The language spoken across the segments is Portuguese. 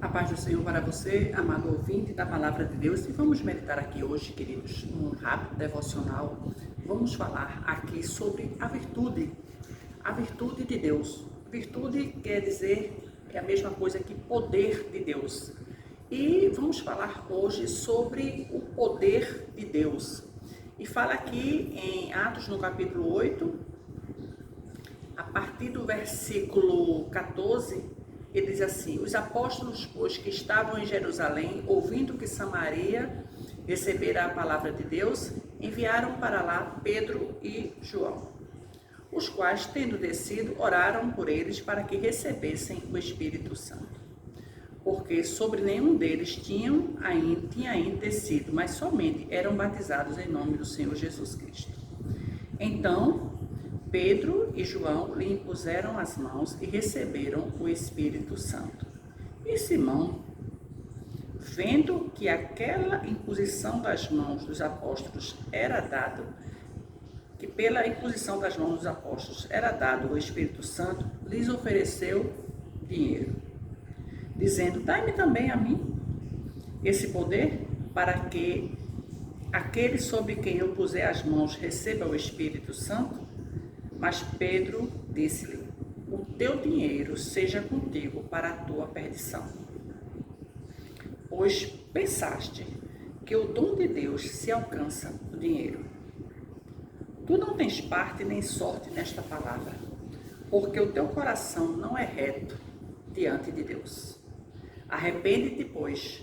A paz do Senhor para você, amado ouvinte da Palavra de Deus. E vamos meditar aqui hoje, queridos, num rápido devocional. Vamos falar aqui sobre a virtude de Deus. Virtude quer dizer, é a mesma coisa que poder de Deus. E vamos falar hoje sobre o poder de Deus. E fala aqui em Atos, no capítulo 8, a partir do versículo 14, ele diz assim: os apóstolos, pois, que estavam em Jerusalém, ouvindo que Samaria recebera a palavra de Deus, enviaram para lá Pedro e João, os quais, tendo descido, oraram por eles para que recebessem o Espírito Santo. Porque sobre nenhum deles tinha ainda descido, mas somente eram batizados em nome do Senhor Jesus Cristo. Então Pedro e João lhe impuseram as mãos e receberam o Espírito Santo. E Simão, vendo que aquela imposição das mãos dos apóstolos era dado, que pela imposição das mãos dos apóstolos era dado o Espírito Santo, lhes ofereceu dinheiro, dizendo: dai-me também a mim esse poder, para que aquele sobre quem eu puser as mãos receba o Espírito Santo. Mas Pedro disse-lhe: o teu dinheiro seja contigo para a tua perdição. Pois pensaste que o dom de Deus se alcança do dinheiro. Tu não tens parte nem sorte nesta palavra, porque o teu coração não é reto diante de Deus. Arrepende-te, pois,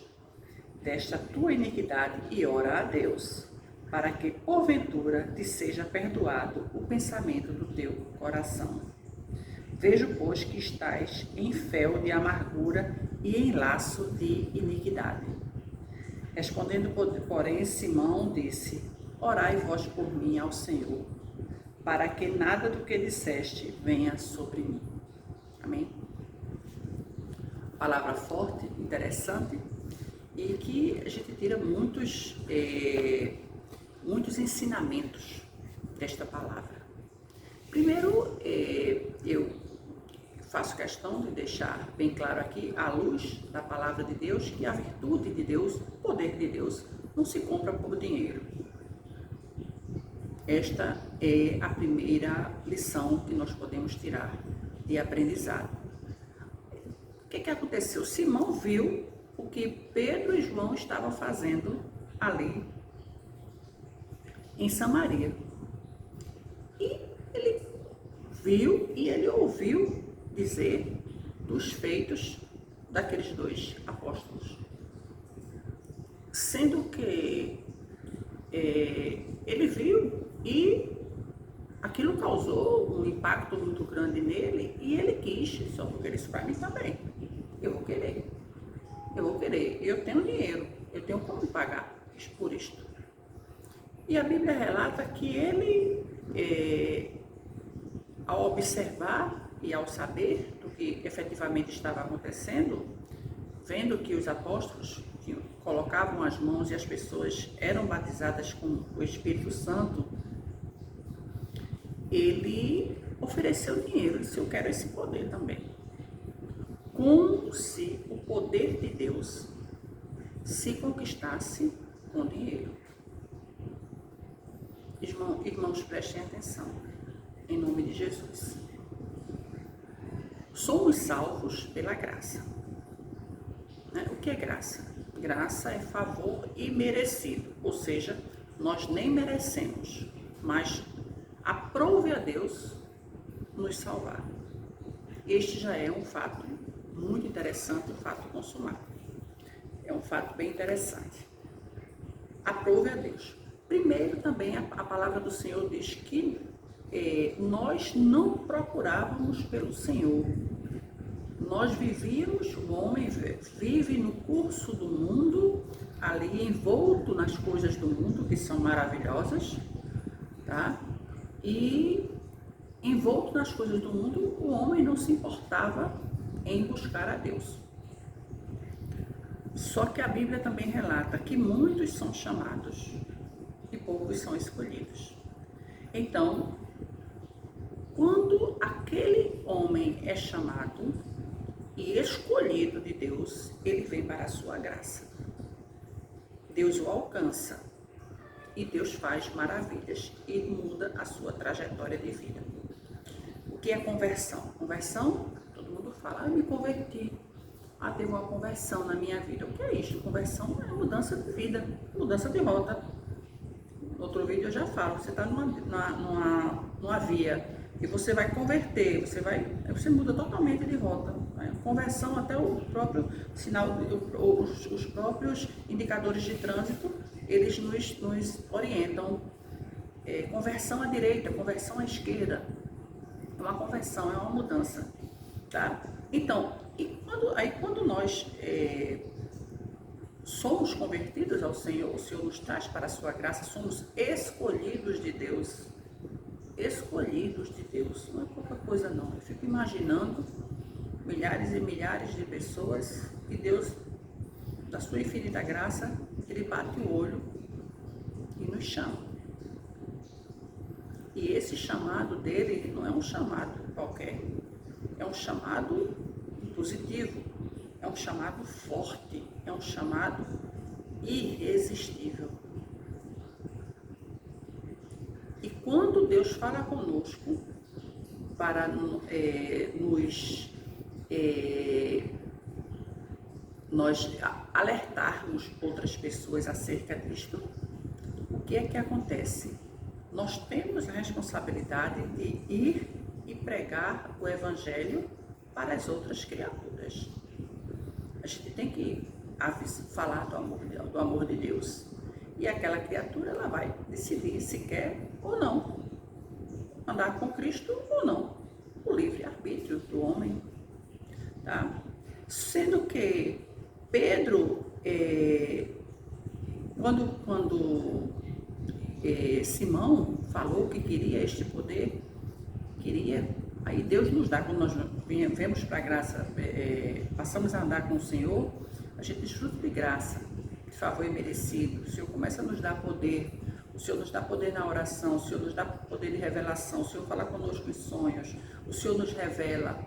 desta tua iniquidade e ora a Deus, para que, porventura, te seja perdoado o pensamento do teu coração. Vejo, pois, que estás em fel de amargura e em laço de iniquidade. Respondendo, porém, Simão disse: orai vós por mim ao Senhor, para que nada do que disseste venha sobre mim. Amém? Palavra forte, interessante, e que a gente tira muitos ensinamentos desta palavra. Primeiro, eu faço questão de deixar bem claro aqui, à luz da palavra de Deus, que a virtude de Deus, o poder de Deus, não se compra por dinheiro. Esta é a primeira lição que nós podemos tirar de aprendizado. O que aconteceu? Simão viu o que Pedro e João estavam fazendo ali em Samaria. E ele viu e ele ouviu dizer dos feitos daqueles dois apóstolos. Sendo que ele viu e aquilo causou um impacto muito grande nele e ele quis: só vou querer isso para mim também. Eu vou querer. Eu tenho dinheiro, eu tenho como pagar por isto. E a Bíblia relata que ele, ao observar e ao saber do que efetivamente estava acontecendo, vendo que os apóstolos colocavam as mãos e as pessoas eram batizadas com o Espírito Santo, ele ofereceu dinheiro, disse: eu quero esse poder também. Como se o poder de Deus se conquistasse com dinheiro. Irmãos, prestem atenção, em nome de Jesus. Somos salvos pela graça. O que é graça? Graça é favor imerecido, ou seja, nós nem merecemos, mas aprove a Deus nos salvar. Este já é um fato muito interessante, um fato consumado. É um fato bem interessante. Aprove a Deus. Primeiro, também a palavra do Senhor diz que nós não procurávamos pelo Senhor. Nós vivíamos, o homem vive no curso do mundo, ali envolto nas coisas do mundo, que são maravilhosas, tá? E envolto nas coisas do mundo, o homem não se importava em buscar a Deus. Só que a Bíblia também relata que muitos são chamados e poucos são escolhidos. Então, quando aquele homem é chamado e escolhido de Deus, ele vem para a sua graça. Deus o alcança e Deus faz maravilhas e muda a sua trajetória de vida. O que é conversão? Conversão, todo mundo fala, me converti. Teve uma conversão na minha vida. O que é isso? Conversão é mudança de vida, mudança de rota. No outro vídeo eu já falo, você está numa via e você vai converter, você muda totalmente de rota. Né? Conversão, até o próprio sinal, os próprios indicadores de trânsito, eles nos orientam. Conversão à direita, conversão à esquerda. É uma conversão, é uma mudança. Tá? Então, quando nós somos convertidos ao Senhor, o Senhor nos traz para a sua graça, somos escolhidos de Deus. Escolhidos de Deus, não é pouca coisa não. Eu fico imaginando milhares e milhares de pessoas e Deus, da sua infinita graça, ele bate o olho e nos chama. E esse chamado dele não é um chamado qualquer, é um chamado positivo, é um chamado forte, é um chamado irresistível. E quando Deus fala conosco para nós alertarmos outras pessoas acerca disto, o que é que acontece? Nós temos a responsabilidade de ir e pregar o Evangelho para as outras criaturas. A gente tem que falar do amor de Deus. E aquela criatura, ela vai decidir se quer ou não andar com Cristo ou não. O livre-arbítrio do homem. Tá? Sendo que Pedro, quando Simão falou que queria este poder, aí Deus nos dá, quando nós vemos para a graça, passamos a andar com o Senhor, a gente desfruta de graça, de favor imerecido. O Senhor começa a nos dar poder, o Senhor nos dá poder na oração, o Senhor nos dá poder de revelação, o Senhor fala conosco em sonhos, o Senhor nos revela.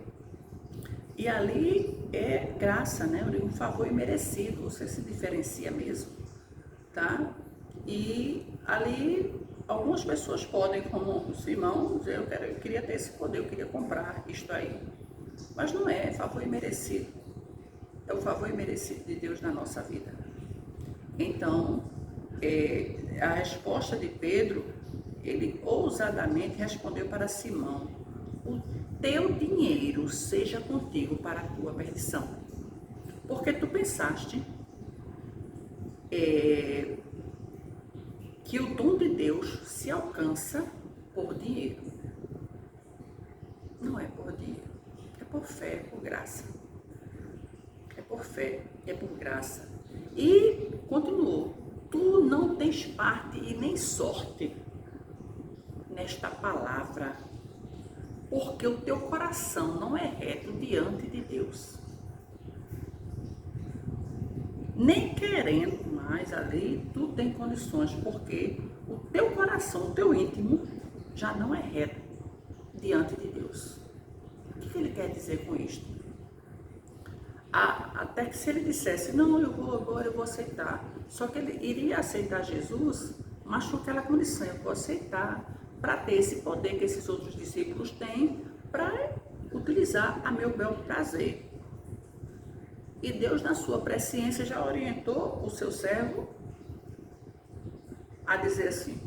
E ali é graça, né? Um favor imerecido, você se diferencia mesmo, tá? E ali algumas pessoas podem, como o Simão, dizer, eu queria ter esse poder, eu queria comprar isto aí. Mas não é favor imerecido. É o favor imerecido de Deus na nossa vida. Então, a resposta de Pedro, ele ousadamente respondeu para Simão: o teu dinheiro seja contigo para a tua perdição. Porque tu pensaste que o dom de Deus se alcança por dinheiro. Não é por dinheiro, é por fé, é por graça. É por fé, é por graça. E continuou: tu não tens parte e nem sorte nesta palavra, porque o teu coração não é reto diante de Deus. Nem querendo mais ali, tu tem condições, porque o teu coração, o teu íntimo, já não é reto diante de Deus. O que ele quer dizer com isto? Até que se ele dissesse, não, agora eu vou aceitar. Só que ele iria aceitar Jesus, mas com aquela condição: eu vou aceitar para ter esse poder que esses outros discípulos têm para utilizar a meu bel prazer. E Deus, na sua presciência, já orientou o seu servo a dizer assim: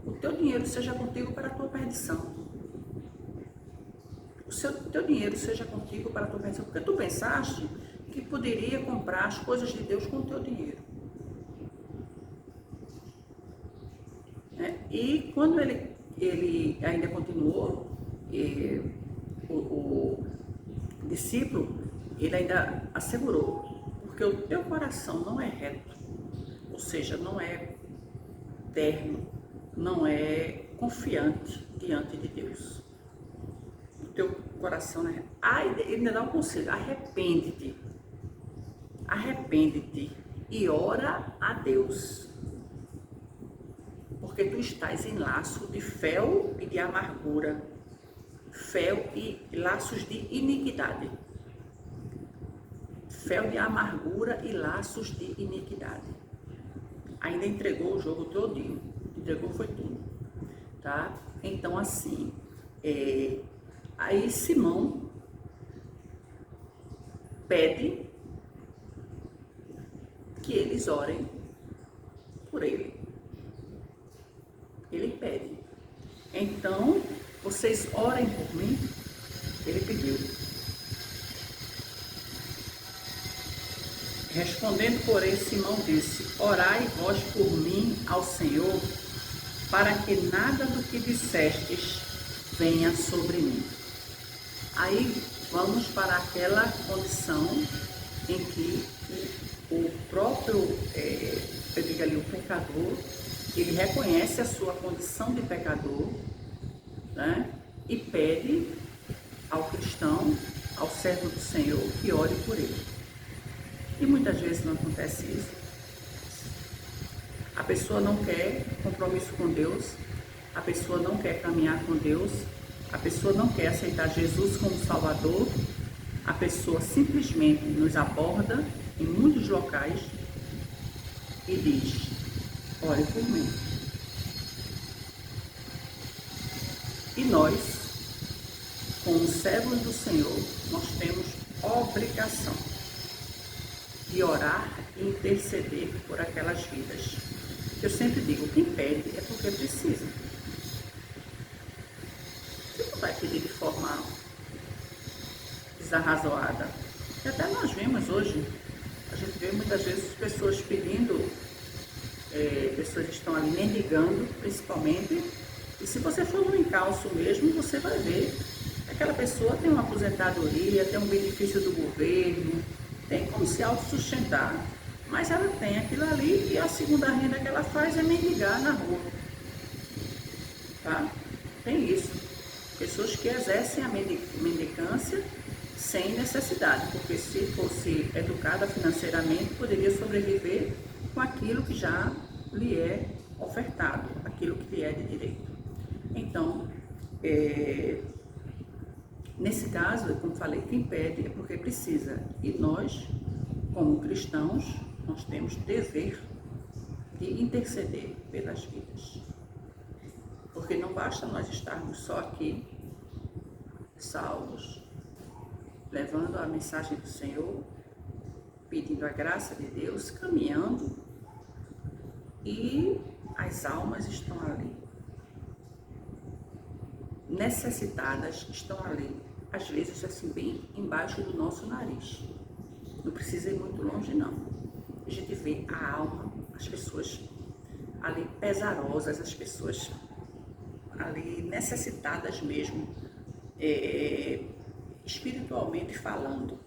o teu dinheiro seja contigo para a tua perdição. O teu dinheiro seja contigo para a tua perdição. Porque tu pensaste que poderia comprar as coisas de Deus com o teu dinheiro. E quando ele ainda continuou, o discípulo, ele ainda assegurou: porque o teu coração não é reto, ou seja, não é terno, não é confiante diante de Deus. O teu coração não é reto. Ele ainda dá um conselho: arrepende-te e ora a Deus, porque tu estás em laço de fel e de amargura, fel e laços de iniquidade. fel de amargura e laços de iniquidade. Ainda entregou o jogo todinho, entregou foi tudo, tá? Então assim, aí Simão pede que eles orem por ele. Ele pede. Então, vocês orem por mim. Ele pediu. Respondendo, porém, Simão disse: orai vós por mim ao Senhor, para que nada do que dissestes venha sobre mim. Aí vamos para aquela condição em que o próprio, eu digo ali, o pecador, ele reconhece a sua condição de pecador, né? E pede ao cristão, ao servo do Senhor, que ore por ele. E muitas vezes não acontece isso. A pessoa não quer compromisso com Deus, a pessoa não quer caminhar com Deus, a pessoa não quer aceitar Jesus como Salvador, a pessoa simplesmente nos aborda em muitos locais e diz: ore por mim. E nós, como servos do Senhor, nós temos obrigação de orar e interceder por aquelas vidas. Eu sempre digo, quem pede é porque precisa. Você não vai pedir de forma desarrazoada. E até nós vemos hoje, a gente vê muitas vezes pessoas pedindo, pessoas que estão ali mendigando, principalmente, e se você for no encalço mesmo, você vai ver que aquela pessoa tem uma aposentadoria, tem um benefício do governo, tem como se autossustentar, mas ela tem aquilo ali e a segunda renda que ela faz é mendigar na rua, tá? Tem isso. Pessoas que exercem a mendicância sem necessidade, porque se fosse educada financeiramente, poderia sobreviver com aquilo que já lhe é ofertado, aquilo que lhe é de direito. Então, nesse caso, como falei, quem pede é porque precisa. E nós, como cristãos, nós temos dever de interceder pelas vidas. Porque não basta nós estarmos só aqui, salvos, levando a mensagem do Senhor, pedindo a graça de Deus, caminhando, e as almas estão ali. Necessitadas estão ali, às vezes assim bem embaixo do nosso nariz. Não precisa ir muito longe não. A gente vê a alma, as pessoas ali pesarosas, as pessoas ali necessitadas mesmo, espiritualmente falando.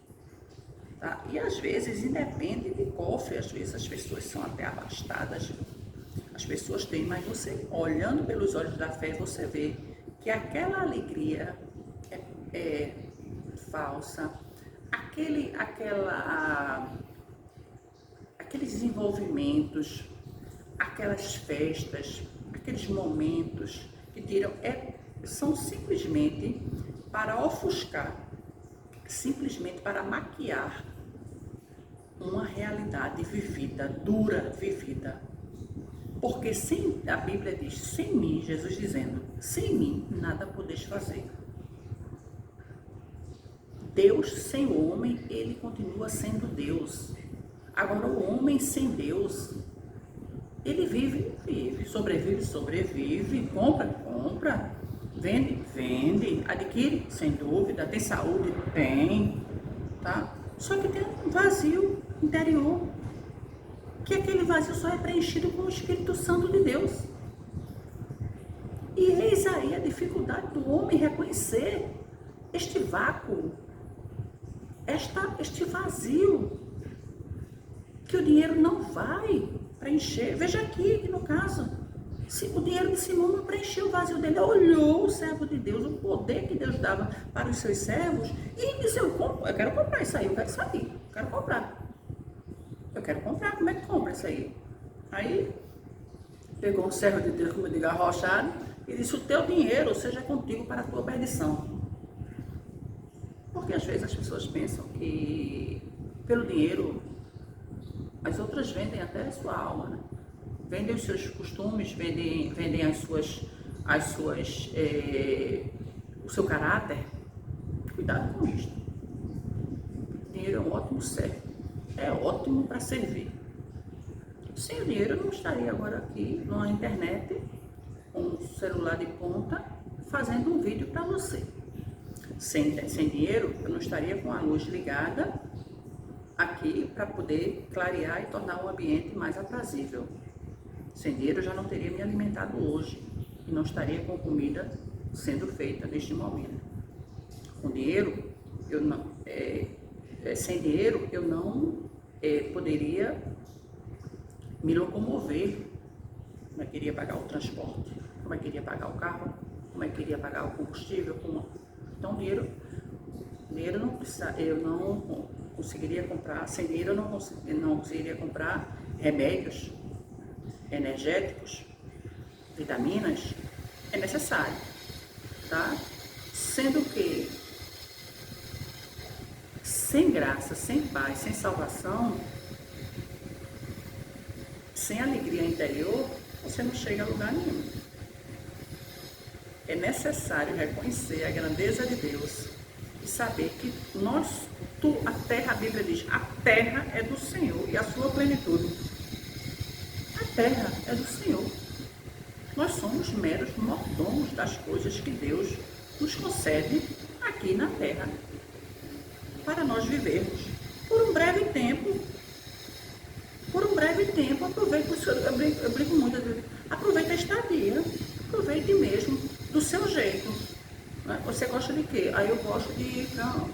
Tá? E às vezes independe de cofre, às vezes as pessoas são até abastadas. As pessoas têm, mas você olhando pelos olhos da fé, você vê que aquela alegria é falsa, aqueles desenvolvimentos, aquelas festas, aqueles momentos que tiram, são simplesmente para ofuscar, simplesmente para maquiar uma realidade vivida, dura vivida. Porque a Bíblia diz, sem mim, Jesus dizendo, sem mim nada podeis fazer. Deus sem o homem, ele continua sendo Deus. Agora o homem sem Deus, ele vive, sobrevive, compra, vende, adquire, sem dúvida, tem saúde, tem, tá? Só que tem um vazio interior, que aquele vazio só é preenchido com o Espírito Santo de Deus. E eis aí a dificuldade do homem reconhecer este vácuo, este vazio, que o dinheiro não vai preencher. Veja aqui, que no caso, o dinheiro de Simão não preencheu o vazio dele. Olhou o servo de Deus, o poder que Deus dava para os seus servos, e disse, eu quero comprar isso aí, eu quero sair, eu quero comprar. Como é que compra isso aí? Aí, pegou um servo de Deus, como eu digo, arrochado, e disse, o teu dinheiro seja contigo para a tua perdição. Porque às vezes as pessoas pensam que pelo dinheiro, as outras vendem até a sua alma, né? Vendem os seus costumes, vendem o seu caráter. Cuidado com isso. O dinheiro é um ótimo servo, é ótimo para servir. Sem o dinheiro eu não estaria agora aqui na internet, com um celular de ponta, fazendo um vídeo para você. Sem dinheiro eu não estaria com a luz ligada aqui para poder clarear e tornar o ambiente mais aprazível. Sem dinheiro eu já não teria me alimentado hoje e não estaria com comida sendo feita neste momento. Com dinheiro, sem dinheiro eu não poderia me locomover. Como é que iria pagar o transporte? Como é que iria pagar o carro? Como é que iria pagar o combustível? Então, dinheiro eu não conseguiria comprar. Sem dinheiro eu não conseguiria comprar remédios, energéticos, vitaminas. É necessário, tá? Sendo que sem graça, sem paz, sem salvação, sem alegria interior, você não chega a lugar nenhum. É necessário reconhecer a grandeza de Deus e saber que a terra, a Bíblia diz, a terra é do Senhor e a sua plenitude. A terra é do Senhor. Nós somos meros mordomos das coisas que Deus nos concede aqui na terra, para nós vivermos por um breve tempo. Aproveite, eu brinco muito, aproveite a estadia, aproveite mesmo, do seu jeito. Né? Você gosta de quê? Aí eu gosto de ir para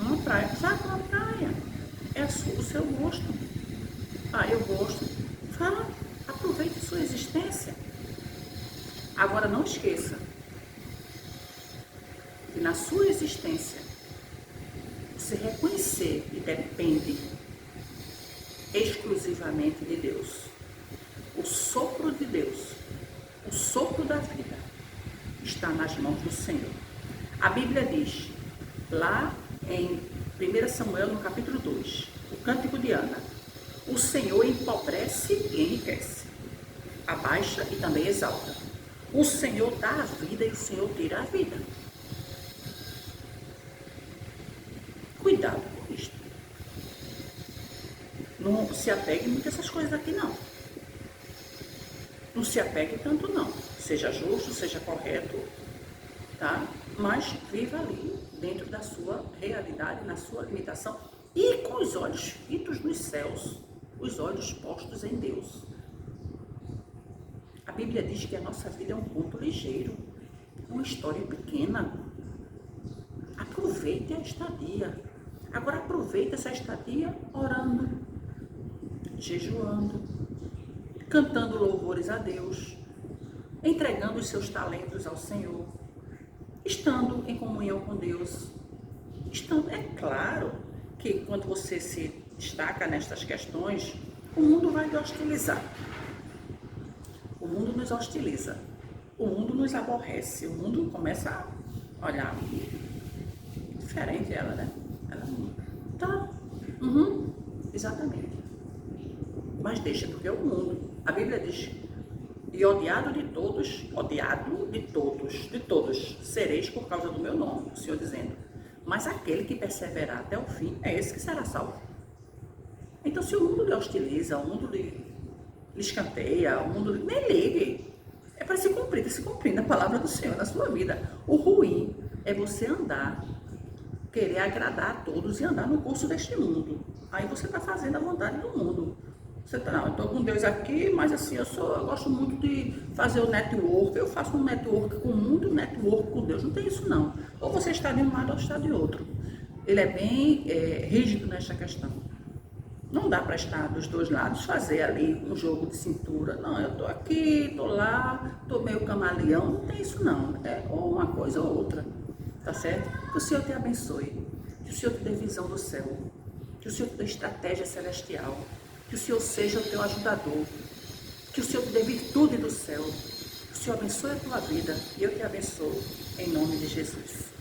uma praia. Vá para uma praia, é o seu gosto. Eu gosto. Vá, aproveite a sua existência. Agora não esqueça que na sua existência você reconhecer que depende exclusivamente de Deus. O sopro de Deus, o sopro da vida, está nas mãos do Senhor. A Bíblia diz, lá em 1 Samuel, no capítulo 2, o Cântico de Ana, o Senhor empobrece e enriquece, abaixa e também exalta. O Senhor dá a vida e o Senhor tira a vida. Cuidado com isto. Não se apegue muito a essas coisas aqui, não. Não se apegue tanto, não. Seja justo, seja correto, tá? Mas viva ali, dentro da sua realidade, na sua limitação e com os olhos fitos nos céus, os olhos postos em Deus. A Bíblia diz que a nossa vida é um conto ligeiro, uma história pequena. Aproveite a estadia. Agora aproveite essa estadia orando, jejuando, cantando louvores a Deus, entregando os seus talentos ao Senhor, estando em comunhão com Deus. É claro que quando você se destaca nestas questões, o mundo vai te hostilizar. O mundo nos hostiliza, o mundo nos aborrece, o mundo começa a olhar diferente ela, né? Ela tá, exatamente. Mas deixa, porque é o mundo. A Bíblia diz, e odiado de todos, sereis por causa do meu nome, o Senhor dizendo. Mas aquele que perseverar até o fim, é esse que será salvo. Então, se o mundo lhe hostiliza, o mundo lhe escanteia, o mundo nem ligue. É para se cumprir, está se cumprindo a palavra do Senhor na sua vida. O ruim é você andar, querer agradar a todos e andar no curso deste mundo. Aí você está fazendo a vontade do mundo. Você tá, não, eu estou com Deus aqui, mas assim, eu gosto muito de fazer o network. Eu faço um network com o mundo, um network com Deus. Não tem isso, não. Ou você está de um lado ou está de outro. Ele é bem rígido nesta questão. Não dá para estar dos dois lados, fazer ali um jogo de cintura. Não, eu estou aqui, estou lá, estou meio camaleão. Não tem isso, não. É ou uma coisa ou outra. Tá certo? Que o Senhor te abençoe. Que o Senhor te dê visão do céu. Que o Senhor te dê estratégia celestial. Que o Senhor seja o teu ajudador. Que o Senhor te dê virtude do céu. Que o Senhor abençoe a tua vida. E eu te abençoo em nome de Jesus.